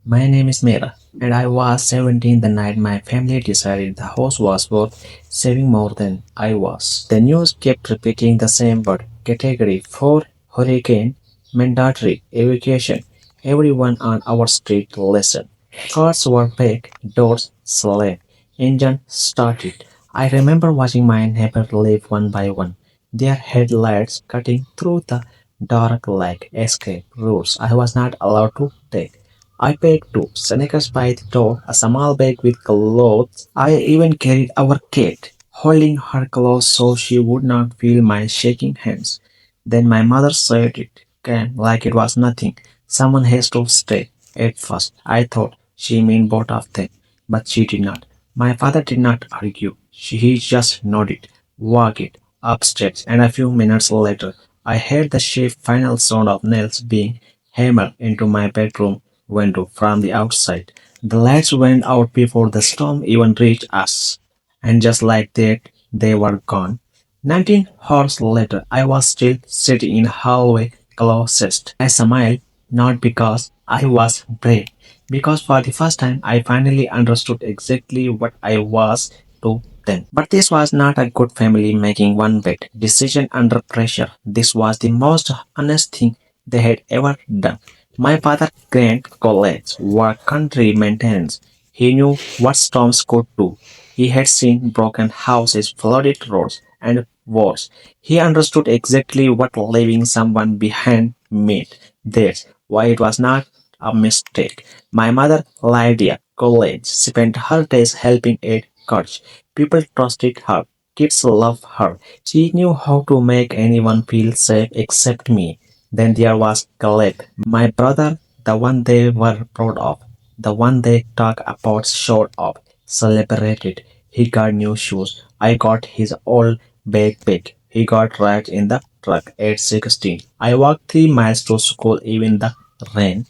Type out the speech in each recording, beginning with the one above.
My name is Mira, and I was 17 the night my family decided the house was worth saving more than I was. The news kept repeating the same word Category 4 hurricane, mandatory evacuation. Everyone on our street listened. Cars were packed, doors slammed, engine started. I remember watching my neighbor leave one by one, their headlights cutting through the dark like escape routes I was not allowed to take. I packed two sneakers by the door, a small bag with clothes. I even carried our cat, holding her close so she would not feel my shaking hands. Then my mother said it came like it was nothing. Someone has to stay. At first, I thought she meant both of them, but she did not. My father did not argue. He just nodded, walked upstairs, and a few minutes later, I heard the sharp final sound of nails being hammered into my bedroom window from the outside. The lights went out before the storm even reached us, and just like that, they were gone. 19 hours later, I was still sitting in the hallway closest. I smiled, not because I was brave, because for the first time I finally understood exactly what I was to them. But this was not a good family making one bad decision under pressure. This was the most honest thing they had ever done. My father grant college work country maintenance. He knew what storms could do. He had seen broken houses, flooded roads, and wars. He understood exactly what leaving someone behind meant. That's why it was not a mistake. My mother, Lydia College, spent her days helping aid coach. People trusted her. Kids loved her. She knew how to make anyone feel safe except me. Then there was Caleb, my brother, the one they were proud of, the one they talked about, showed of, celebrated. He got new shoes. I got his old backpack. He got right in the truck at 16. I walked 3 miles to school even the rain.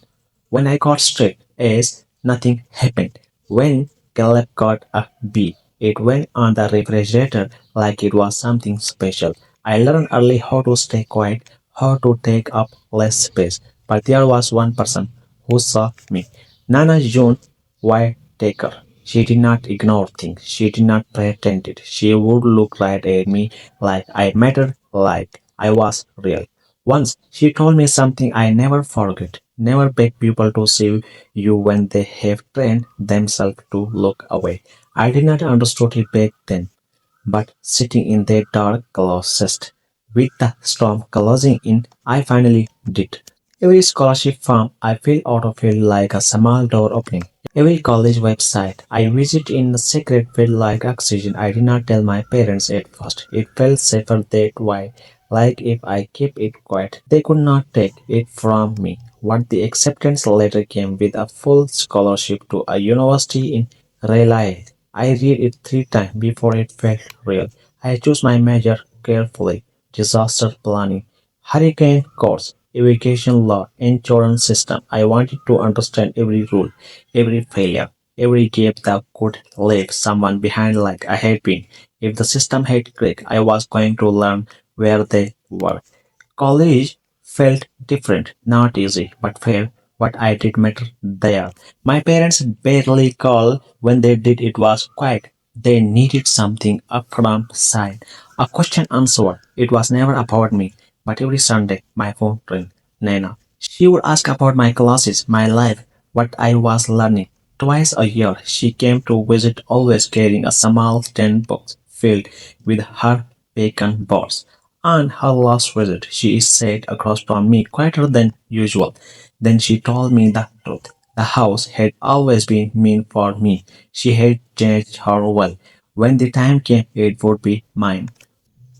When I got straight A's, nothing happened. When Caleb got a B, it went on the refrigerator like it was something special. I learned early how to stay quiet, how to take up less space. But there was one person who saw me. Nana June Whitaker. She did not ignore things. She did not pretend it. She would look right at me like I mattered, like I was real. Once she told me something I never forget. Never beg people to see you when they have trained themselves to look away. I did not understand it back then, but sitting in that dark closet with the storm closing in, I finally did. Every scholarship form I fill out of felt like a small door opening. Every college website I visit in secret felt like oxygen. I did not tell my parents at first. It felt safer that way. Like if I keep it quiet, they could not take it from me. What the acceptance letter came with a full scholarship to a university in Raleigh. I read it 3 times before it felt real. I chose my major carefully. Disaster planning, hurricane course, evacuation law, insurance system. I wanted to understand every rule, every failure, every gap that could leave someone behind like I had been. If the system had cracked, I was going to learn where they were. College felt different, not easy, but fair. What I did mattered there. My parents barely called. When they did, it was quiet. They needed something, a firm sign, a question answered. It was never about me, but every Sunday my phone rang. Nana. She would ask about my classes, my life, what I was learning. Twice a year she came to visit, always carrying a small tin box filled with her bacon balls. On her last visit, she sat across from me quieter than usual. Then she told me the truth. The house had always been mean for me. She had changed her well. When the time came, it would be mine.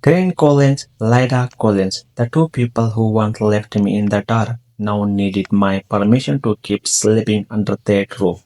Grant Collins, Lyda Collins, the two people who once left me in the dark, now needed my permission to keep sleeping under that roof.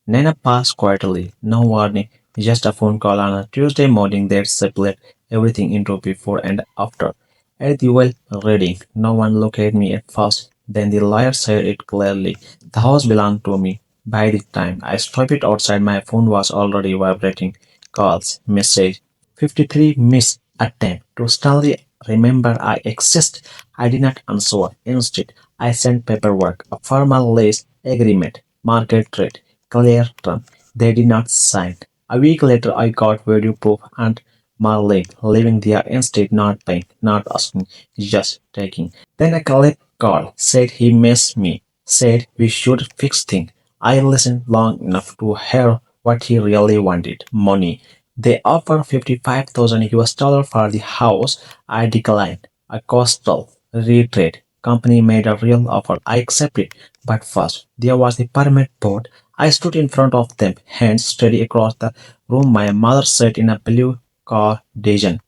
Nana passed quietly, no warning, just a phone call on a Tuesday morning that split everything into before and after. At the well reading, no one looked at me at first. Then the lawyer said it clearly. The house belonged to me. By the time I stopped it outside, my phone was already vibrating. Calls, message, 53 missed attempt to suddenly remember I exist. I did not answer. Instead, I sent paperwork, a formal lease agreement, market rate, clear term. They did not sign. A week later, I got video proof and Marlene living there instead, not paying, not asking, just taking. Then a colleague called, said he missed me, said we should fix things. I listened long enough to hear what he really wanted, money. They offered 55,000 US dollars for the house. I declined. A coastal retreat company made a real offer. I accepted. But first, there was the permit board. I stood in front of them, hands steady across the room. My mother sat in a blue cardigan.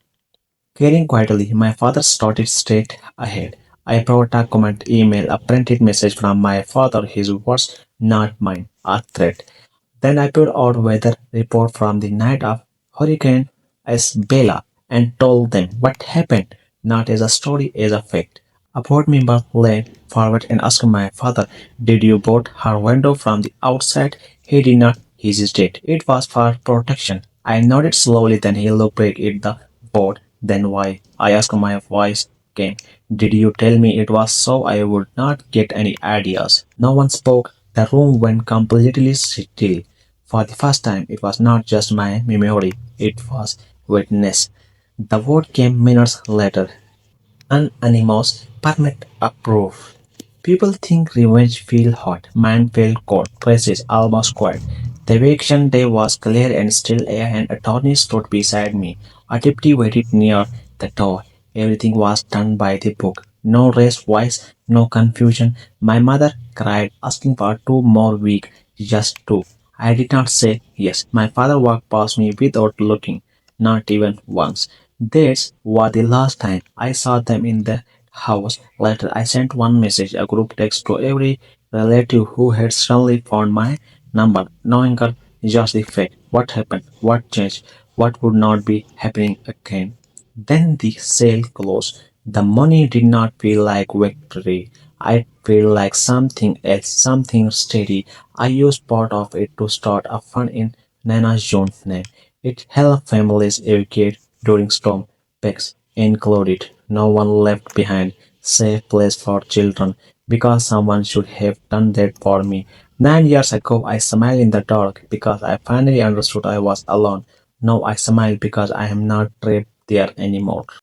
Caring quietly, my father started straight ahead. I brought a comment email, a printed message from my father, his words, not mine, a threat. Then I pulled out weather report from the night of Hurricane Isabella and told them what happened, not as a story, as a fact. A board member leaned forward and asked my father, did you board her window from the outside? He did not hesitate. It was for protection. I nodded slowly, then he looked back at the board. Then why? I asked. My voice came. Did you tell me it was so I would not get any ideas? No one spoke. The room went completely still. For the first time, it was not just my memory, it was witness. The word came minutes later. Unanimous, permit approved. People think revenge feel hot, mine felt cold, traces almost quiet. The eviction day was clear and still an attorney stood beside me. A deputy waited near the door. Everything was done by the book. No raised voice, no confusion. My mother cried, asking for 2 more weeks, just two. I did not say yes. My father walked past me without looking, not even once. This was the last time I saw them in the house. Later, I sent one message, a group text to every relative who had suddenly found my number, knowing just the fact, what happened, what changed, what would not be happening again. Then the sale closed. The money did not feel like victory. I felt like something else, something steady. I used part of it to start a fund in Nana Jones' name. It helped families evacuate during storm. Pets included. No one left behind. Safe place for children. Because someone should have done that for me. 9 years ago, I smiled in the dark because I finally understood I was alone. Now I smile because I am not trapped there anymore.